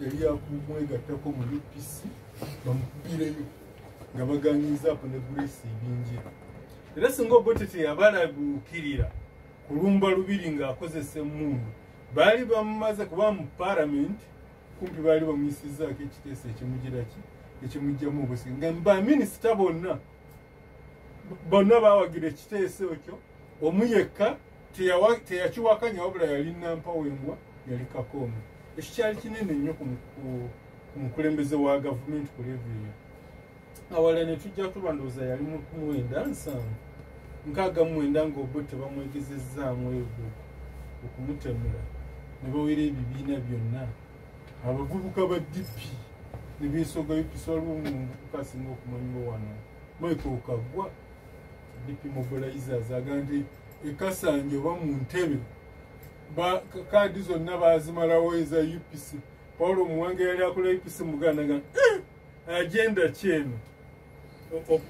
yali yakumwegattako mu UPC bamukubireyo nga baganyiza apo ne Grace bingi era singa Obote teyabalabuukirira kulumba lubiri ng'akozesa emmundu baali bamumaze kuba mu Parliament kumpi baali bamuyisizaako ekiteeso ekimugjamu obusinga nga baminisita bonna bawagira ekiteeso ekyo omu yekka teyakiwakanya wabula yali nampawengwa yali Kakoome. Ekyo kyali kinene nnyo ku mukulembeze wa gavumenti ku level eyo. Awala ne tujja tuba ndowooza yali mu 97 nga Obote bamwegezezzaamu ebyo okumutemula ne bawera ebibiina byonna abavubuka ba DP ne beesoga UPC waliwo omuvubuka asinga okumanyibwa wano Michael Kagwa DP mobilizers agamba ekasanje oba mu ntebe kaadi zonna baazimalawo eza UPC. Paulo Muwange yali akola UPC muganda agenda kyeno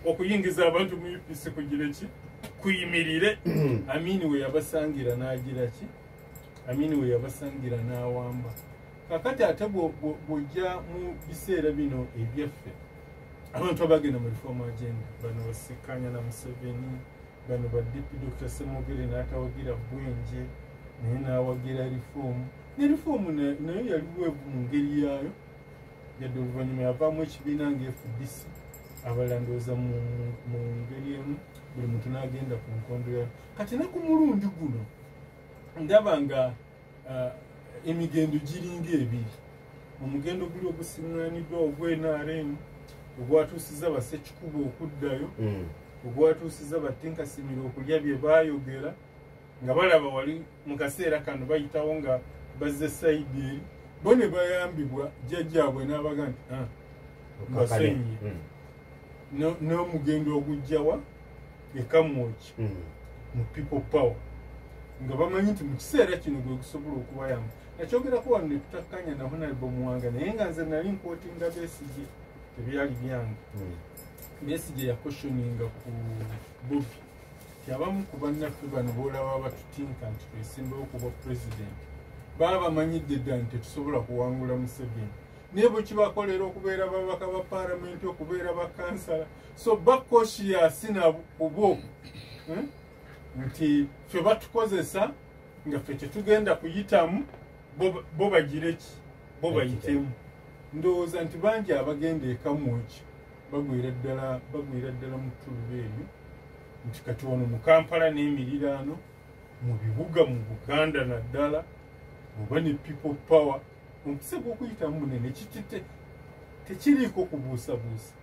okuyingiza abantu mu UPC kugira ki kuyimirire. Amini we yabasangira n'agira ki Amini we yabasangira n'awamba. Kakati ate bw'ojja mu biseera bino ebyaffe abantu abagenda mu reform agenda bano basikanya na Museveni bano ba DP Dr. Semogere n'atawagira Bwenje naye n'awagira reform ne reform naye yali weevu mu ngeri yaayo yadde oluvannyuma yavaamu ekibiina nga FDC abalandooza mu ngeri emu buli muntu n'agenda ku nkondo yayo. Kati ne ku mulundi guno ndaba nga emigendo giringa ebiri. Omugendo guli ogusiŋŋaaniddwa ogw'NRM ogwatuusiza Bassekikubo okuddayo ogwatuusiza Battinkasimiro okulya bye baayogera nga balaba wali mu kaseera kano bayitawo nga bazze sayidi eri bo ne bayambibwa jjajjaabwe n'abaga nti basenye n'omugendo ogujjawa ekamwoki mu people power nga bamanyi nti mu kiseera kino gwe gusobola okubayamba. Nakyogerako wano ne tutakkanya na Honorable Muwanga naye nga nze nali nkootinga Besigye tebyali byange. Besigye yakoshoninga ku Bobby ti abamu ku bannaffe bano boolaba batutinka nti twesimbawo kuba president baba bamanyidde ddala nti tetusobola kuwangula Museveni naye bwe kibakolera okubeera babaka ba Parliament okubeera bakansala so bakoshias nabo nti ffe batukozesa nga ffe tetugenda kuyitamu bo bagire ki bo bayitemu. Ndowooza nti bangi abagenda ekamwoki bagwira ddala mu ttuluba eryo nti kati wano mu Kampala n'emiriraano mu bibuga mu Buganda naddala oba ne people power omukisa gw'okuyitamu munene tekiriiko kubuusabuusa.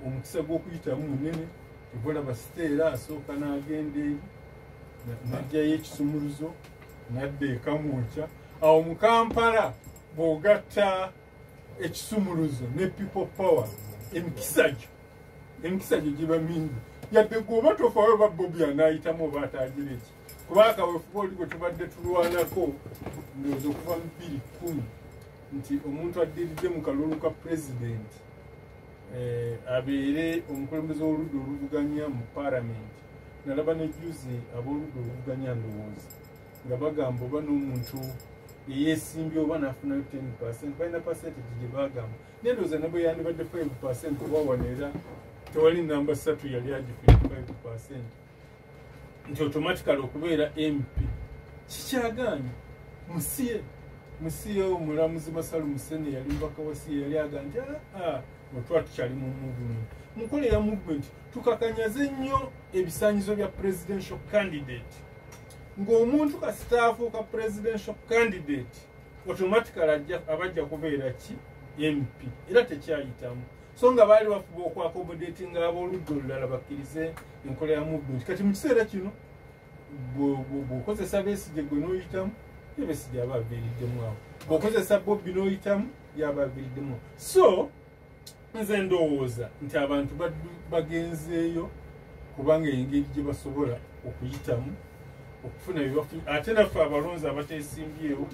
Omukisa gw'okuyitamu munene ebolaba Siteera asooka n'agenda eri n'ajjayo ekisumuluzo n'adda ekamwokya. Awo mu Kampala bw'ogatta ekisumuluzo ne people power emikisa gyo giba mingi yadde gwoba tofayo ba Bobby anaayitamu oba ataagira eki kuba akaweefuba oli gwe tubadde tulwanako ndowooza okuva mu 2010 nti omuntu addiridde mu kalulu ka president abeere omukulembeze w'oludda oluvuganya mu Parliament. Nalaba ne juzi ab'oludda oluvuganya ndowooza nga bagamba oba n'omuntu eyeesimbye oba n'afunayo 10% balina percentage gye bagamba naye ndowooza ne bwe yandibadde 5% oba waneera tewali namba 3 yali agifuna 5% nti automatically okubeera MP kikyagaanye musiye omulamuzi Masalu Musene yali mbaka wasiye yali aga nti otwa tukyali mu movement mukole ya movement tukakanyaze nnyo ebisaanyizo bya presidential candidate ng'omuntu kasitaafu ka presidential candidate automatically abajja kubeera ki MP era tekyayitamu so nga baali bafuba okwaccommodating ab'oludda olulala bakkirize enkola ya movement. Kati mu kiseera kino bw'okozesa Besigye gwe n'oyitamu ye Besigye aba aviiriddemu awo bw'okozesa Bobby n'oyitamu yaba aviiriddemu. So nze ndowooza nti abantu bagenzeeyo kubanga engeri gye basobola okuyitamu okufuna byebafunye ate naffe abalonzi abateesimbyewo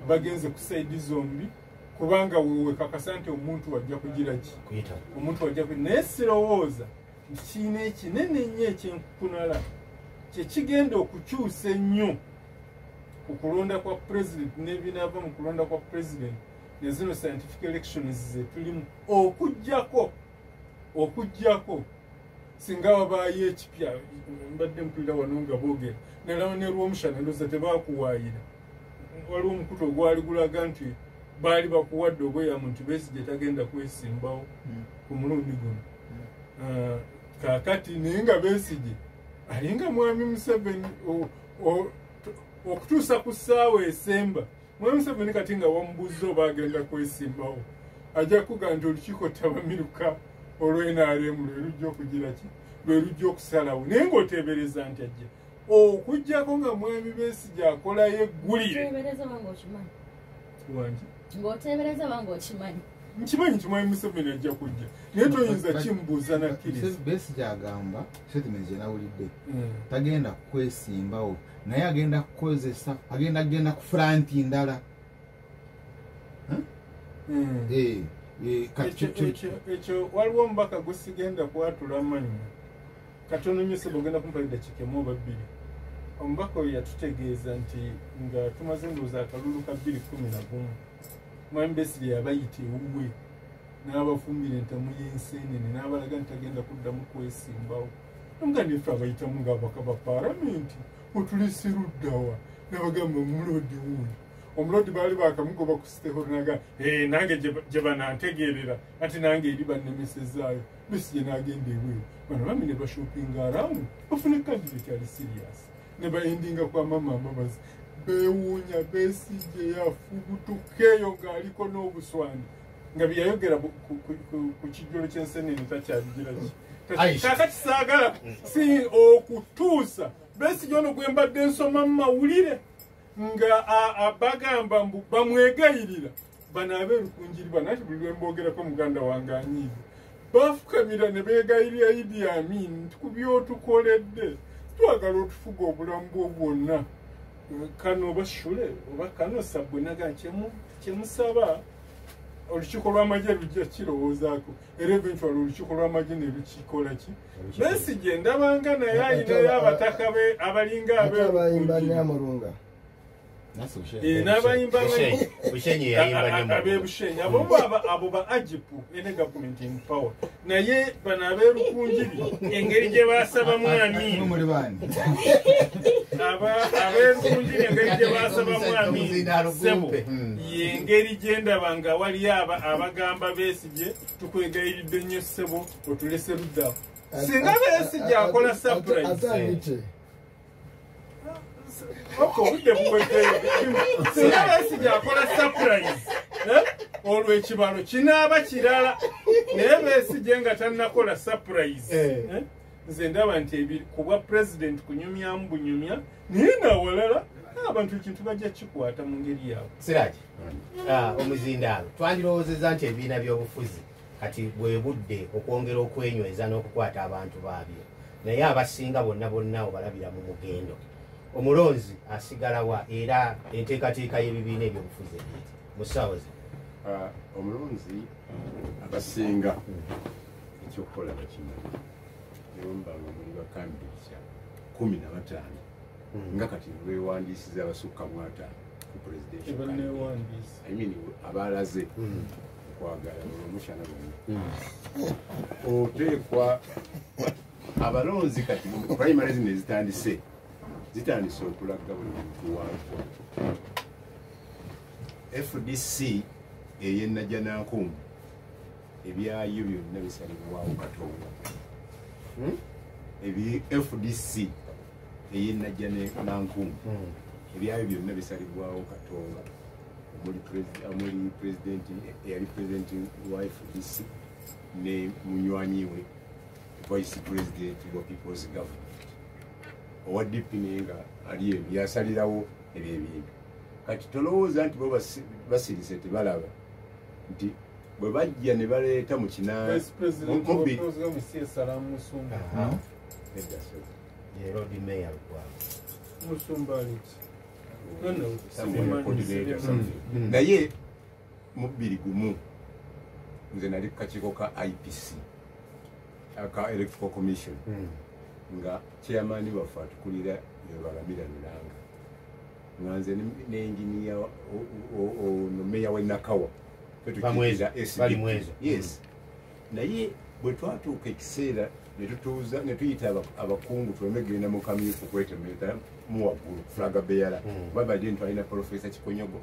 bagenze ku saidi zombi kubanga wewe kakasa nti omuntu wajja kugira ki omuntu wajja naye sirowooza nti kiina ekinene nnyo ekyenkunala kyekigenda okukyusa ennyo ku kulonda kwa president n'ebinaava mu kulonda kwa president ne zino scientific elections ze tulimu okujjako singa wabaayo ekipya mbadde mpulira wano nga boogera nalaba ne lw'omushana ndooza tebaakuwaayira waliwo omukutu ogwali gulaga nti baali bakuwadde obweyamu nti Besigye tagenda kwesimbawo ku mulundi guno kaakati naye nga Besigye alinga mwami Museveni okutuusa ku ssaawa esemba mwami Museveni kati nga wamubuuza oba agenda kwesimbawo ajja kuga nti olukiiko tabamiruka olw'NRM lwe lujja okugira ki lwe lujja okusalawo naye ng'oteebereza nti ajja okujjako nga mwami Besigye akolayo eggulire ng'oteebereza bange okimanyi nkimanyi nti mwami Museveni ajja kujja naye toyinza kimbuuza nakkiriza Besigye agamba statement gye nawulidde tagenda kwesimbawo naye agenda kukozesa agenda ku franti ndala ekyo waliwo omubaka gusigenda kwatula mannya katono nnyo sebo ogenda kumpalira dakika emu oba bbiri omubaka oyo yatutegeeza nti nga tumaze ndowooza akalulu ka 2011 mwami Besigye yabayita ewuwe n'abafumbira entamu y'enseenene n'abalaga nti tagenda kuddamu kwesimbawo nga neffe abayitamu ng'abaka ba paalamenti otulese luddawa n'abagamba omulodi wuuyo omulodi baali bakamugoba ku sitehonaga nange gye banantegeerera ati nange eri bannemesezaayo Besigye n'agenda ebweru bano bami ne bashopinga arawundi bafune kandidate ali serious ne bayendinga kwa mama Mbabazi beewuunya Besigye yafubutukeeyo ng'aliko n'obuswani nga byayogera ku kijjulo ky'ensenene takyabigiraki kakati saagala si okutuusa Besigye ono gwe mbadde nsoma mu mawulire nga bagamba mbu bamwegayirira bano abeerukunjiri bano ati buli lwe mbogerako muganda wange anyiive bafukamira ne beegayirira Idi Amin nti ku by'otukoledde twagala otufuga obulamu bwo bwonna kano oba shule oba kano sabwe naga kyemusaba olukiiko lw'amagye lujja kirowoozaako era eventually olukiiko lw'amagye ne lukikola ki Besigye ndabanga naye ayinayo abataka be abalinga abeeyimba n'abayimba Bushenyi abo ba ajipu ene government in power naye bano abeerukunjiri engeri gye basabamu Amin abeerukunjiri engeri gye basabamu Amin sebo engeri gye ndaba nga waliyo abagamba Besigye tukwegayiridde nnyo ssebo otulese luddawo singa Besigye akola surprise obudde buweteyo singa Besigye akola surprise olwo ekibalo kinaaba kirala naye Besigye nga tannakola surprise nze ndaba nti ku bwa president kunyumyamu bunyumya naye nawalala abantu ekintu bajja kikwata mu ngeri yaabwe Siraji omuzindaalo twandirowoozezza nti ebibiina by'obufuzi kati bwe budde okwongera okwenyweza n'okukwata abantu baabyo naye abasinga bonna obalabira mu mugendo omulonzi asigalawa era enteekateeka y'ebibiina ebyobufuzi ebyeti musaawo ze omulonzi abasinga ekyokukola bakimanyi newombanga muli bakandidate 15 nga kati lwewandiisiza abasukka mu 5 ku presidential abalaze okwagala olwomushana bonna oteekwa abalonzi kati primaries zitandise okulaga buli muntu waakwo FDC ey'ennajja nankumbu ebyayo byonna bisalibwawo Katonga FDC ey'ennajja nankumbu ebyayo byonna bisalibwawo Katonga omuli pulezidenti eyali pulezidenti wa FDC ne munywanyi we vice president wa people's government owa DP nga ali byasalirawo ebyo ebintu kati tolowooza nti bo basirise tebalaba nti bwe bajja ne baleeta mu kinaana naye mu 2001 nze nali kakiiko ka IPC aka electoral commission nga chairman waffe atukulira yebalamira Lulanga nga nze n'engineer ono meya we Nakawa bali mwezo. Yes. Naye bwe twatuuka ekiseera ne tutuuza ne tuyita abakungu twemegenda mu kamyufu kwetemeta mu waggulu flaga beyala babadde twalina Professor Kikonyogo,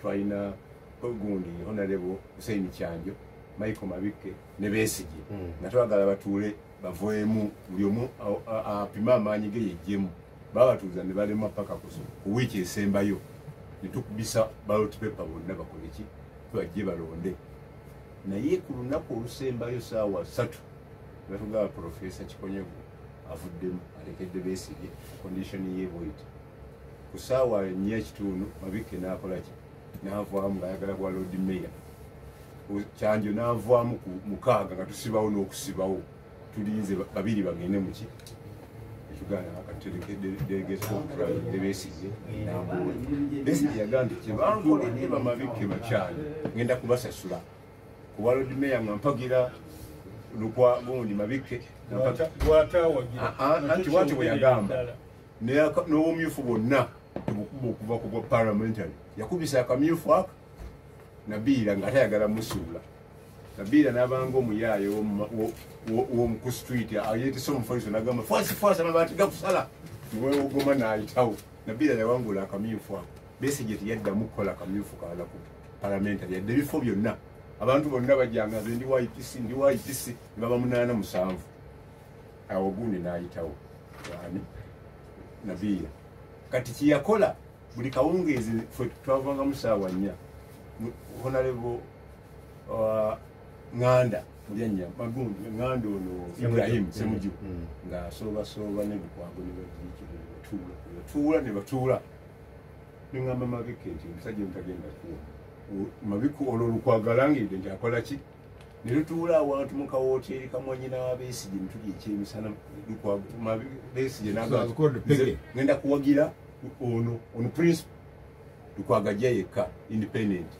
twalina gundi Honorable Hussein Kyanjo, Michael Mabike ne Besigye nga twagala batuule bavoemu buli omu apima amaanyi ge yejjemu. Babatuuza ne balema paka ku wiiki esembayo ne tukubisa ballot paper bonna bakole ki bajje balonde. Naye ku lunaku olusembayo saawa 3 natugaba Professor Kikonyogo avuddemu alekedde Besigye condition ye bw'eti. Ku saawa 4:30 Mabike n'akola ki n'avaamu ng'ayagala bwa Lord Mayor. Kyanjo n'avaamu ku 6 nga tusibawo n'okusibawo tulinze babiri bagende mu ki ekugana akatereke delegation de Besigye n'ambuwe. Besigye yagambye kyebankoledde bamabike bakyali ngenda kubasasula kuba Lord Mayor nga mpagira lukwa gundi Mabike anti wati bwe yagamba n'obumyufu bwonna okuva ku bwa parliamentary yakubisa akamyufu aka Nabiira nga tayagala musuula. Nabiira n'abanga omuyaayo w'omu street ayeetese omufaliso n'agamba fwasi amabaati gakusala niwewogoma n'ayitawo. Nabiira yawangula akamyufu ako. Besigye teyaddamu kukola akamyufu kalala ku parliamentary yadde ebifo byonna abantu bonna bajjanga nze ndi wa IPC ne baba 87 awo gundi n'ayitawo ani Nabiira. Kati kiyakola buli kawungeezi ffe twavanga mu ssaawa 4 Honorable Nganda mulyannya magundi Nganda ono Ibrahim Semuju nga sooba ne bikwago ne batuula ningamba Mabike nti omusajja mutagenda kuwa Mabike olwo lukwagalangidde nti akola ki ne lutuula awantu mu kawooteri kamwanyina wa Besigye ne tulya ekyemisana Besigye ngenda kuwagira ono principal Lukwagajja yekka independent.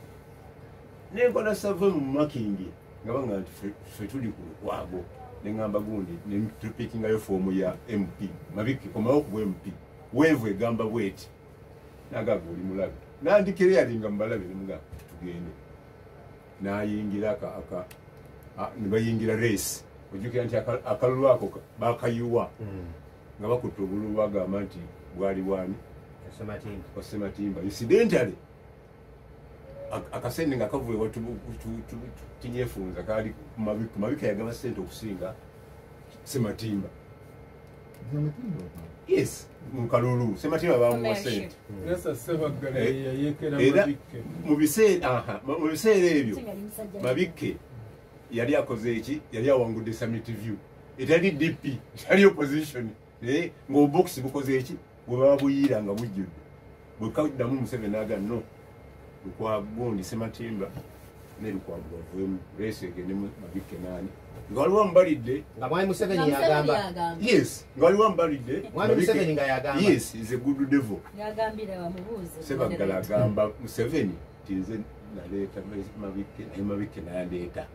Nenkola save mu makingi nga banga nti ffe tuli ku lukwago nengamba gundi ne tupikingayo foomu ya MP Mabike komawo ku MP weevu egamba bweti nagaga oli mulabe nandikire yalinga mbalabe nemugamba tugende nayingira ne bayingira race ojjukira nti akalulu ako bakayuwa nga bakutte obululu bagamba nti bwali bwani Sematimba. Incidentally akasende nga kavuye watu tinyefunza kali Mabike yagaba sente okusinga Sematimba. Yes, mu kalulu Sematimba bamuwa sente. Nasa Sebagala yayekera Mabike. Mu biseera ebyo Mabike yali akoze eki yali awangudde Summit View. Etali DP, etali opposition. Ngo box bukoze eki bwe babuyira nga bujjudde bwe kawuddamu Museveni aga no lukwagundi Sematimba ne lukwaguvemu reese egende Mabike nani nga waliwo mbalidde nga mwami Museveni yagamba yes nga waliwo mbalidde mwami Museveni nga yagamba yes is a good devil yagambira bamubuuze Sebagala agamba Museveni tinze naleeta Mabike nayandeeta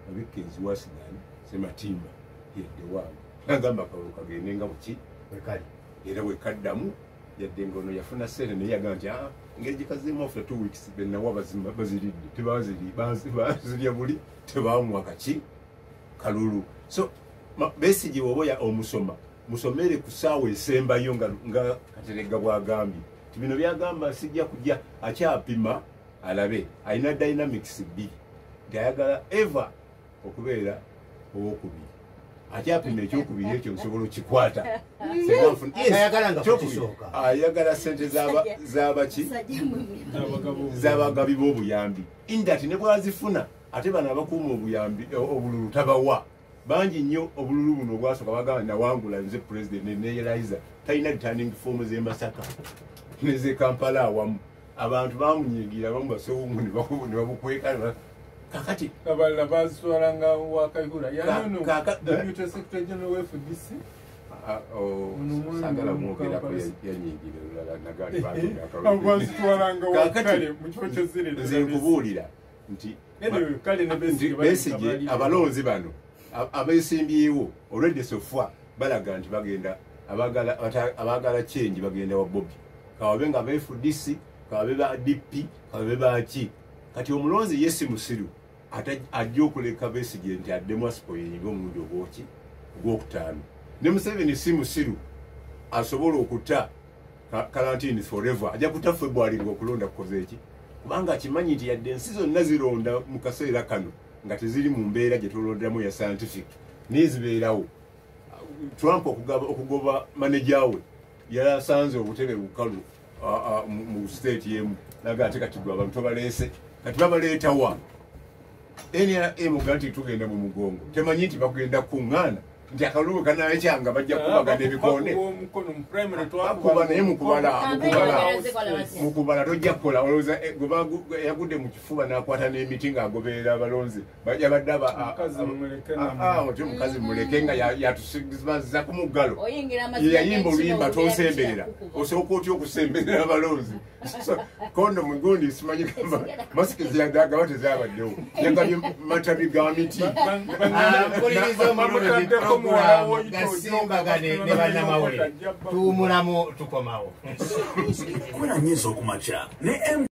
Mabike nziwasigani Sematimba yedde wange nagamba kalulu kagende nga buki wekali era bwe kaddamu yadde ngono yafuna sente naye yagamba nti ngeri gikazeemu after 2 weeks benawa baziridde bazirya buli tebamuwa kaki kalulu. So Besigye woboya omusoma musomere ku ssaawa esembayo nga Katerega bwagambye ti bino byagamba sijja kujja akyapima alabe alina dynamics bbiri nti ayagala eva okubeera owokubiri akyapima ekyokubiri ekyo nsobola okikwata ayagala sente z'abaki z'abagabi b'obuyambi indati ne bwazifuna ate bano abakuuma obuyambi obululu tabawa bangi nnyo obululu buno obwasooka bagamba nawangula nze president neyeraiza talina returning form z'e Masaka neze Kampala awamu abantu bamunyigira bamu basowungu ne babukweka kakati abalala bazitwalanga wakayihura yanono deputy secretary general wa FDC sagala mwogerako yanyigira olulala nagali bazitwalanga wakale mu kifo kyozire nze nkubuulira nti kale ne Besigye abalonzi bano abeesimbyewo already so far balaga nti bagenda abagala change bagenda wa Bobby kawabe nga ba FDC kawabe ba DP kawabe baki kati omulonzi yesi musiru ajja okuleka Besigye nti addemu asipo yeyinga omulundi ogwokutaano ne Museveni si musiru asobola okutta karantini forever ajja kuta February ng'okulonda kukoze eki kubanga akimanyi nti yadde ensi zonna zironda mu kaseera kano nga teziri mu mbeera gye tulondamu ya scientific nizibeerawo. Trump okugoba maneja we yasanze obutebe bukalu mu state yemu naga ate kati gwe abantu baleese kati babaleetawa NRM ganti tugenda mu mugongo temanyi nti bagenda kuŋŋaana nti akalulu kanaye kyanga bajja kubagana ebikonde akuba naye mukubala tojja kukola olowooza yagudde mu kifuba n'akwata n'emiti ng'agoberera abalonzi bajja badde oti mukazi muleke nga yatusimaza ku muggalo yayimba oluyimba tonsemberera osooka otya okusemberera abalonzi kondo mugundi simanyi kamba masiki ziyagaba tezabaddewo yagabye matabi ga miti gasimbagane ne bannamawulire tuwumulamu tukomawo kuna nyiza okumakya ne